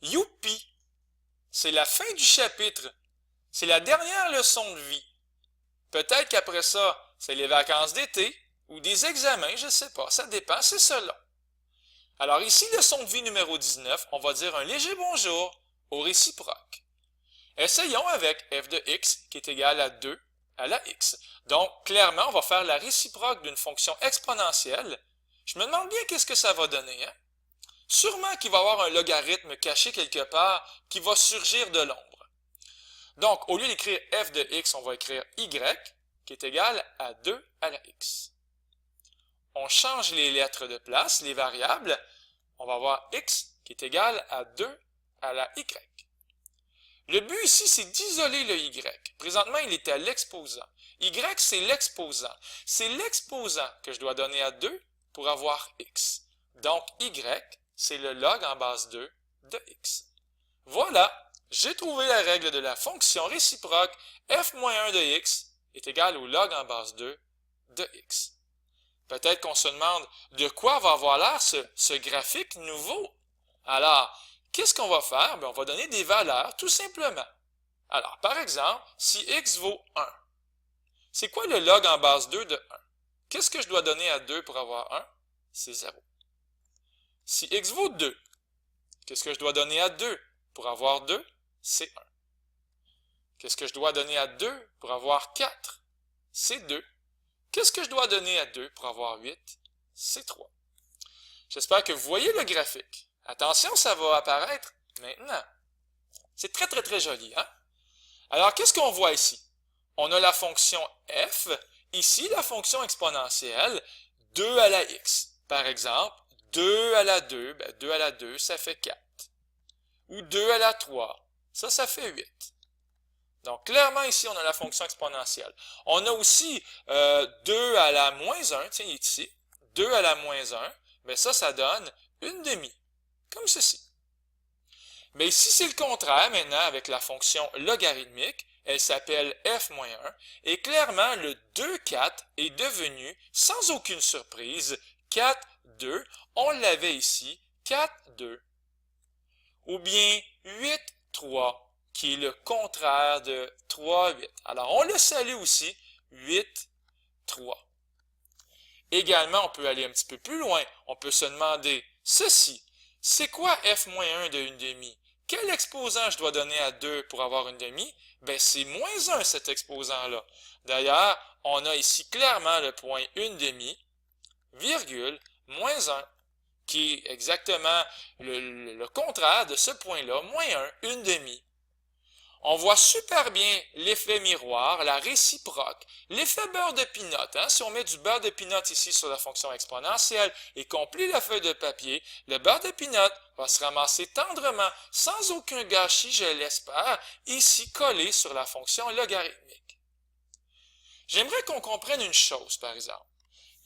Youpi! C'est la fin du chapitre. C'est la dernière leçon de vie. Peut-être qu'après ça, c'est les vacances d'été ou des examens, je ne sais pas, ça dépend, c'est selon. Alors ici, leçon de vie numéro 19, on va dire un léger bonjour au réciproque. Essayons avec f de x qui est égal à 2 à la x. Donc, clairement, on va faire la réciproque d'une fonction exponentielle. Je me demande bien qu'est-ce que ça va donner, hein? Sûrement qu'il va y avoir un logarithme caché quelque part qui va surgir de l'ombre. Donc, au lieu d'écrire f de x, on va écrire y qui est égal à 2 à la x. On change les lettres de place, les variables. On va avoir x qui est égal à 2 à la y. Le but ici, c'est d'isoler le y. Présentement, il est à l'exposant. Y, c'est l'exposant. C'est l'exposant que je dois donner à 2 pour avoir x. Donc, y, c'est le log en base 2 de x. Voilà, j'ai trouvé la règle de la fonction réciproque f-1 de x est égal au log en base 2 de x. Peut-être qu'on se demande de quoi va avoir l'air ce graphique nouveau. Alors, qu'est-ce qu'on va faire? Bien, on va donner des valeurs, tout simplement. Alors, par exemple, si x vaut 1, c'est quoi le log en base 2 de 1? Qu'est-ce que je dois donner à 2 pour avoir 1? C'est 0. Si x vaut 2, qu'est-ce que je dois donner à 2 pour avoir 2? C'est 1. Qu'est-ce que je dois donner à 2 pour avoir 4? C'est 2. Qu'est-ce que je dois donner à 2 pour avoir 8? C'est 3. J'espère que vous voyez le graphique. Attention, ça va apparaître maintenant. C'est très, très, très joli, hein? Alors, qu'est-ce qu'on voit ici? On a la fonction f, ici la fonction exponentielle, 2 à la x. Par exemple, 2 à la 2, 2 à la 2, ça fait 4. Ou 2 à la 3, ça fait 8. Donc, clairement, ici, on a la fonction exponentielle. On a aussi 2 à la moins 1, tiens, il est ici. 2 à la moins 1, bien ça donne une demi, comme ceci. Mais ici, c'est le contraire maintenant avec la fonction logarithmique. Elle s'appelle f-1. Et clairement, le 2, 4 est devenu, sans aucune surprise, 4, 2. On l'avait ici, 4, 2. Ou bien 8, 3, qui est le contraire de 3, 8. Alors, on le salue aussi, 8, 3. Également, on peut aller un petit peu plus loin. On peut se demander ceci. C'est quoi f-1 de une demi? Quel exposant je dois donner à 2 pour avoir une demi? Ben, c'est moins 1 cet exposant-là. D'ailleurs, on a ici clairement le point une demi, virgule, moins 1, qui est exactement le contraire de ce point-là, moins 1, une demi. On voit super bien l'effet miroir, la réciproque, l'effet beurre de pinot. Hein? Si on met du beurre de pinot ici sur la fonction exponentielle et qu'on plie la feuille de papier, le beurre de pinot va se ramasser tendrement, sans aucun gâchis, je l'espère, ici collé sur la fonction logarithmique. J'aimerais qu'on comprenne une chose, par exemple.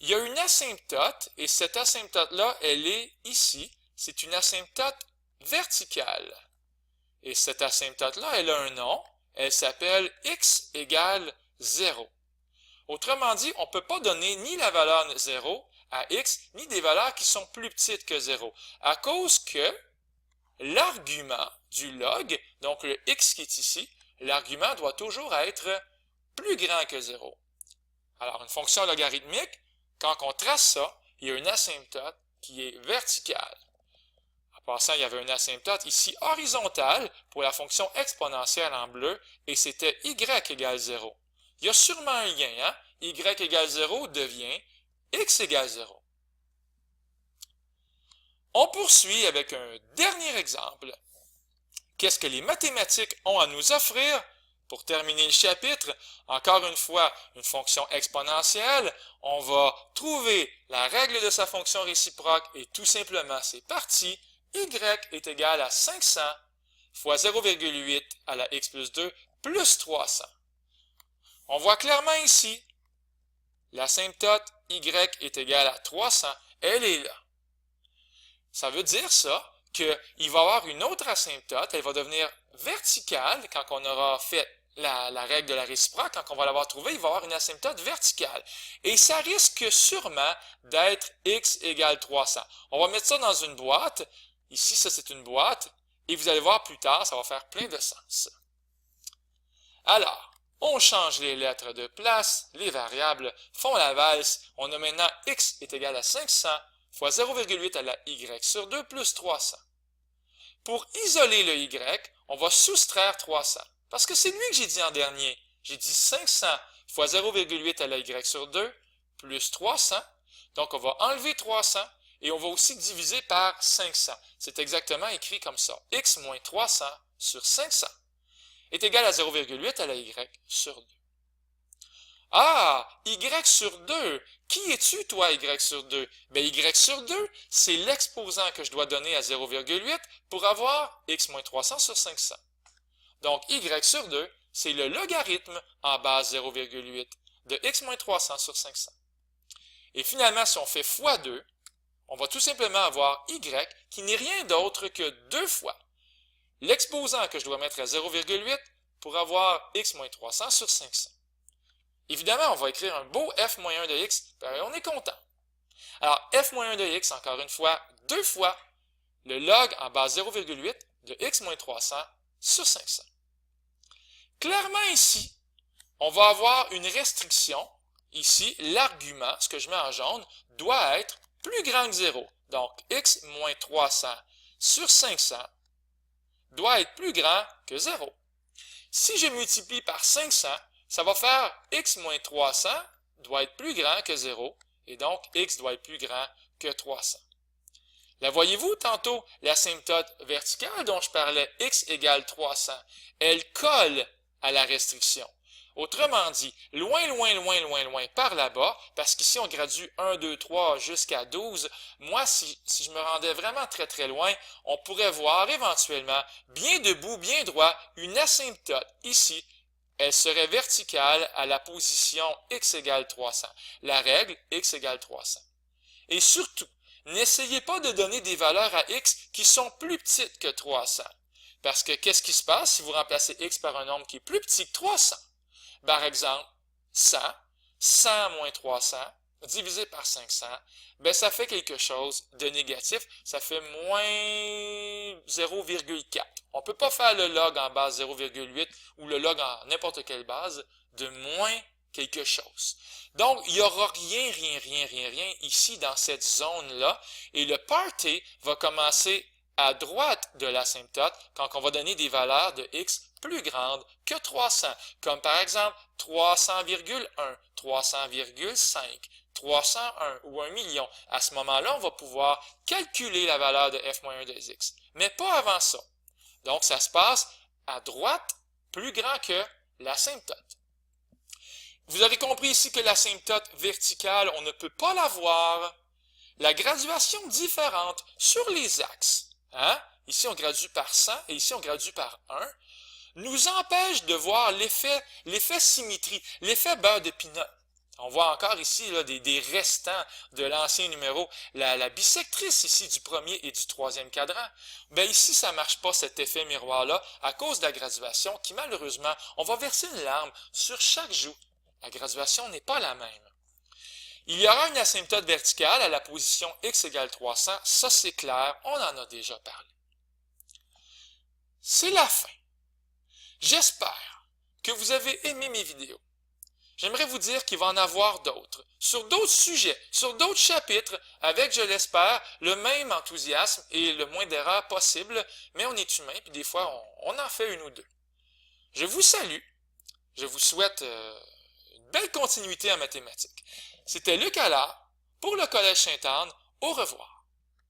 Il y a une asymptote, et cette asymptote-là, elle est ici. C'est une asymptote verticale. Et cette asymptote-là, elle a un nom, elle s'appelle x égale 0. Autrement dit, on ne peut pas donner ni la valeur 0 à x, ni des valeurs qui sont plus petites que 0, à cause que l'argument du log, donc le x qui est ici, l'argument doit toujours être plus grand que 0. Alors, une fonction logarithmique, quand on trace ça, il y a une asymptote qui est verticale. En passant, il y avait une asymptote ici horizontale pour la fonction exponentielle en bleu, et c'était y égale 0. Il y a sûrement un lien, hein? Y égale 0 devient x égale 0. On poursuit avec un dernier exemple. Qu'est-ce que les mathématiques ont à nous offrir? Pour terminer le chapitre, encore une fois, une fonction exponentielle, on va trouver la règle de sa fonction réciproque, et tout simplement, c'est parti. Y est égal à 500 fois 0,8 à la x plus 2 plus 300. On voit clairement ici, l'asymptote y est égal à 300, elle est là. Ça veut dire ça, qu'il va y avoir une autre asymptote, elle va devenir verticale quand on aura fait la règle de la réciproque, quand on va l'avoir trouvée, il va y avoir une asymptote verticale. Et ça risque sûrement d'être x égale 300. On va mettre ça dans une boîte. Ici, ça c'est une boîte. Et vous allez voir plus tard, ça va faire plein de sens. Alors, on change les lettres de place, les variables font la valse. On a maintenant x est égal à 500 fois 0,8 à la y sur 2 plus 300. Pour isoler le y, on va soustraire 300. Parce que c'est lui que j'ai dit en dernier. J'ai dit 500 fois 0,8 à la y sur 2 plus 300. Donc, on va enlever 300 et on va aussi diviser par 500. C'est exactement écrit comme ça. X moins 300 sur 500 est égal à 0,8 à la y sur 2. Ah, y sur 2. Qui es-tu, toi, y sur 2? Bien, y sur 2, c'est l'exposant que je dois donner à 0,8 pour avoir x moins 300 sur 500. Donc, y sur 2, c'est le logarithme en base 0,8 de x moins 300 sur 500. Et finalement, si on fait fois 2, on va tout simplement avoir y qui n'est rien d'autre que 2 fois l'exposant que je dois mettre à 0,8 pour avoir x moins 300 sur 500. Évidemment, on va écrire un beau f moins 1 de x, et on est content. Alors, f moins 1 de x, encore une fois, 2 fois le log en base 0,8 de x moins 300 sur 500. Clairement ici, on va avoir une restriction. Ici, l'argument, ce que je mets en jaune, doit être plus grand que 0. Donc, x moins 300 sur 500 doit être plus grand que 0. Si je multiplie par 500, ça va faire x moins 300 doit être plus grand que 0, et donc x doit être plus grand que 300. La voyez-vous tantôt, l'asymptote verticale dont je parlais, x égale 300, elle colle à la restriction. Autrement dit, loin, loin, loin, loin, loin par là-bas, parce qu'ici on gradue 1, 2, 3 jusqu'à 12, moi, si je me rendais vraiment très, très loin, on pourrait voir éventuellement, bien debout, bien droit, une asymptote ici. Elle serait verticale à la position x égale 300. La règle, x égale 300. Et surtout, n'essayez pas de donner des valeurs à x qui sont plus petites que 300. Parce que qu'est-ce qui se passe si vous remplacez x par un nombre qui est plus petit que 300? Par exemple, 100, 100 moins 300, divisé par 500, ben ça fait quelque chose de négatif, ça fait moins 0,4. On ne peut pas faire le log en base 0,8 ou le log en n'importe quelle base de moins quelque chose. Donc, il n'y aura rien ici dans cette zone-là, et le party va commencer à droite de l'asymptote quand on va donner des valeurs de x plus grandes que 300, comme par exemple 300,1, 300,5, 301 ou 1 million. À ce moment-là, on va pouvoir calculer la valeur de f moins 1 de x, mais pas avant ça. Donc, ça se passe à droite, plus grand que l'asymptote. Vous avez compris ici que l'asymptote verticale, on ne peut pas l'avoir. La graduation différente sur les axes, ici on gradue par 100 et ici on gradue par 1, nous empêche de voir l'effet symétrie, l'effet beurre de pinot. On voit encore ici là, des restants de l'ancien numéro, la bisectrice ici du premier et du troisième cadran. Ben ici, ça ne marche pas cet effet miroir-là à cause de la graduation qui malheureusement, on va verser une larme sur chaque joue. La graduation n'est pas la même. Il y aura une asymptote verticale à la position x égale 300, ça c'est clair, on en a déjà parlé. C'est la fin. J'espère que vous avez aimé mes vidéos. J'aimerais vous dire qu'il va en avoir d'autres, sur d'autres sujets, sur d'autres chapitres, avec, je l'espère, le même enthousiasme et le moins d'erreurs possible, mais on est humain, puis des fois, on en fait une ou deux. Je vous salue, je vous souhaite une belle continuité en mathématiques. C'était Luc Allard pour le Collège Sainte-Anne. Au revoir.